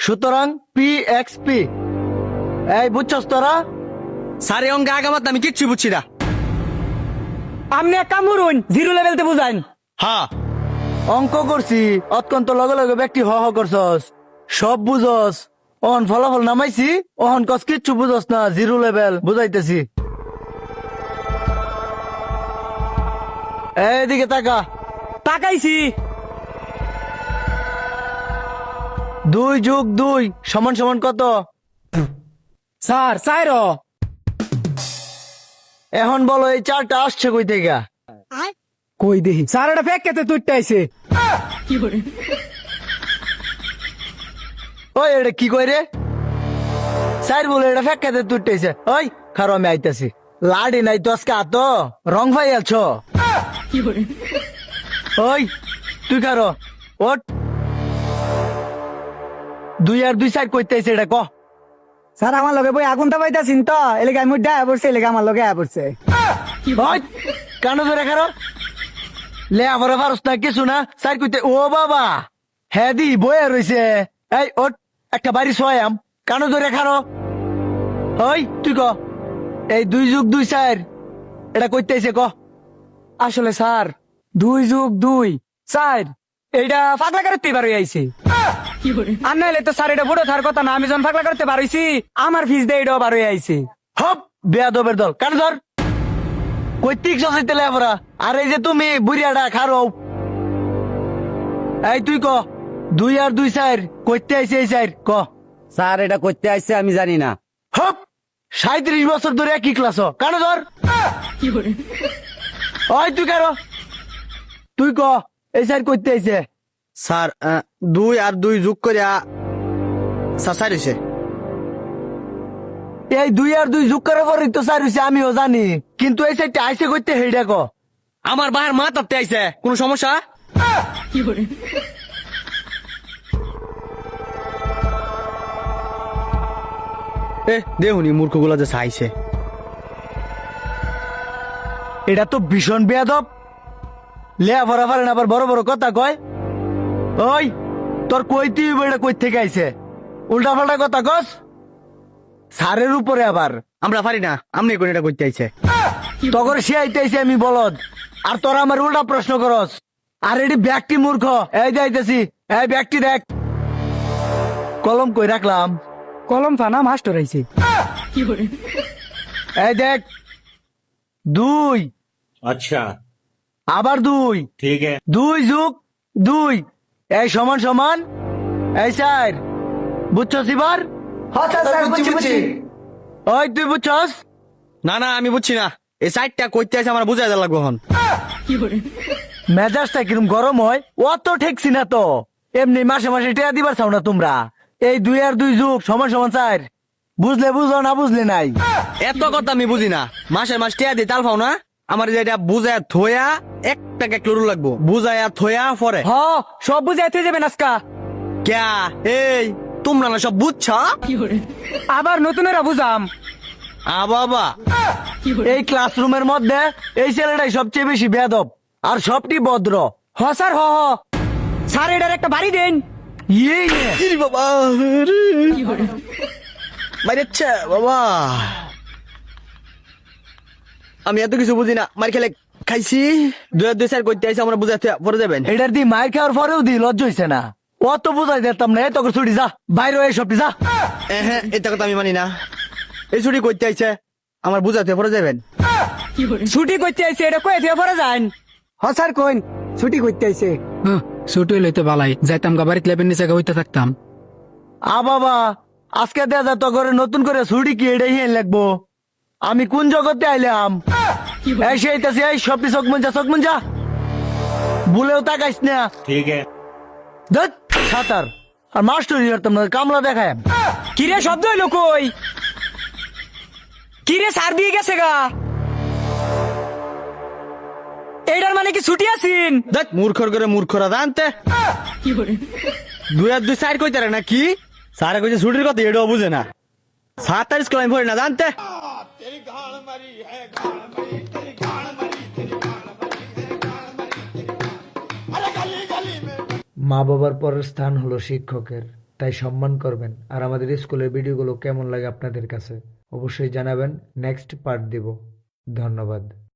সুতরাং P x P. এই বুঝছস তোরা? সারে অঙ্কে আগামাত আমি কিচ্ছু বুঝছি না। আপনি এক কাম করুন, জিরো লেভেলতে বুঝান। হ্যাঁ অঙ্ক করছি অত্যন্ত লগে লগে ব্যক্তি হ হ করছস, সব বুঝস। অহন ফলাফল নামাইছি, অহন কস কিচ্ছু বুঝস না, জিরো লেভেল বুঝাইতেছি। এইদিকে তাকা। তাকাইছি। 2+2 সমান সমান কত? স্যার চাইর। এখন বলো এই চারটা আসছে কই থেকে? কই দেখি স্যার, এটা ফেক কেতে তুইটা আইছে। ওই এটা কি কই রে? স্যার বলে এটা ফেক্কাতে তুটতেছে। ওই খারো আমি আইতাছি। লাড়ি নাই তো আজকে আতো রং ভাই আছো। ওই তুই খারো ওট। 2 আর 2 সাইড কইতেছে এটা ক। স্যার আমার লগে বই আগুন তা পাইতাছিন তো, এলাকা আমি ডায়া পড়ছে, এলাকা আমার লগে আয়া পড়ছে। ওই কানো ধরে খারো। লে আমার ফারস না কিছু না সাইড কইতে। ও বাবা হ্যাঁ দি বয়ে রইছে। এই ওট একটা বাড়ি সোয়াম কানো ধরে খারো। ওই তুই ক এই 2+2 4 এটা কইতেছে ক। আসলে স্যার 2+2 4 এইটা ফাগলা করতে পারই আইছে। আর নাইলে তো স্যার এটা বড় থার কথা না, আমি যখন ফাগলা করতে পারইছি আমার ফিস দিয়ে এটাও বারোই আইছে। হপ বেয়াদবের দল কান ধর। কইতিক সসাইতে লেবরা। আর এই যে তুমি বুড়িয়াটা খারো। এই তুই ক 2 আর 2 4 কইতে আইছে এই 4 ক। স্যার এটা করতে আইছে আমি জানি না। হপ 37 বছর ধরে একই ক্লাস কান ধর। ওই তুই কারো তুই ক এই 4 কইতে আইছে। স্যার 2 আর 2 যোগ করিয়া স্যার হইছে। এই 2 আর 2 যোগ করার পরই তো 4 হইছে, আমিও জানি। কিন্তু এই 4টা আইছে কইতে হেইডা ক। আমার বাহার মা তাতে আইছে, কোন সমস্যা? দেহুনি মূর্খগুলা যে চাইছে। এটা তো ভীষণ বেয়াদব। লেয়া ভরা পারেন আবার বড় বড় কথা কয়। ওই তোর কইতে এটা কই থেকে আইছে? উল্টা পাল্টা কথা কস সারের উপরে আবার। আমরা পারি না, আমনি কোন এটা করতে আইছে। তখন সে আইতেছে আমি বলদ, আর তোরা আমার উল্টা প্রশ্ন করস। আর এটি ব্যক্তি মূর্খ। এই যে আইতেছি, এই ব্যক্তি দেখ কলম কই রাখলাম। কলম ফানা মাস্টার আইছে। এই দেখ 2 अच्छा আবার 2 ठीक है 2+2 এই সমান সমান এই 4 বুঝছস এবার? ওই তুই বুঝছস? না না আমি বুঝছি না, এই সাইডটা কইতে আইছে আমার বুঝাই দেওয়া লাগবো এখন। মেজাজটা কিরম গরম হয় অত ঠেকছি না তো। এমনি মাসে মাসে টেয়া দিবার চাও না তোমরা। এই 2 আর 2 যোগ সমান সমান 4 বুঝলে বুঝো না বুঝলে নাই। এত কথা আমি বুঝি না। মাসের মাস টিয়া দিয়ে তাল পাও না। আমার যেটা বুঝায় থয়া 1 টাকা ক্লোর লাগবো, বুঝায়া থয়া পরে। হ সব বুঝাই থই যাবেন আজকা। ক্যা এই তোমরা না সব বুঝছ? আবার নতুনেরা বুঝাম। বাবা এই ক্লাসরুমের মধ্যে এই ছেলেটাই সবচেয়ে বেশি বেয়াদব আর সবটি ভদ্র। হ স্যার হ হ। স্যার এটার একটা বাড়ি দেন। ইয়ে ইরি বাবা মাইরেচ্ছে বাবা। আমি এত কিছু বুঝি না, মার খেলে খাইছি। 2 আর 2 স্যার করতে আইছে আমরা বুঝাতে পরে যাবেন। এটার দিয়ে মার খাওয়ার পরেও দি লজ্জা হইছে না। অত বুঝাই দিতাম না। এত করে ছুটি যা বাইরে এই সবটি যা। হ্যাঁ এটা কথা আমি মানি না। এই ছুটি করতে আইছে আমার বুঝাতে পরে যাবেন। ছুটি করতে আইছে এটা কই দিয়ে পরে যান। হ স্যার কোন ছুটি করতে আইছে। ছুটি লইতে বালাই যাইতাম গা বাড়িতে লেবেন নিচে হইতে থাকতাম। বাবা আজকে দাদা তো করে নতুন করে ছুটি কি এটাই লাগবো। আমি কোন জগতে আইলাম? এই সেইতাছি এই সবটি চোখ মুঞ্জা ভুলেও তাকাইস না। ठीक है ধুৎ, সাঁতার আর মাস্টার কামলা দেখায়। কিরে শব্দ হইলো কই? কিরে স্যার দিয়ে গেছে গা। এইটার মানে কি ছুটি আছিন? দেখ মূর্খর করে মূর্খরা জানতে। 2 আর 2 স্যার কইতে না কি? স্যারে কইছে ছুটির কথা এটাও বুঝে না। 27 স্কুল আমি পড়ি না জানতে। মা বাবার পরের স্থান হলো শিক্ষকের। তাই সম্মান করবেন। আর আমাদের স্কুলের ভিডিওগুলো কেমন লাগে আপনাদের কাছে অবশ্যই জানাবেন। নেক্সট পার্ট দিব। ধন্যবাদ।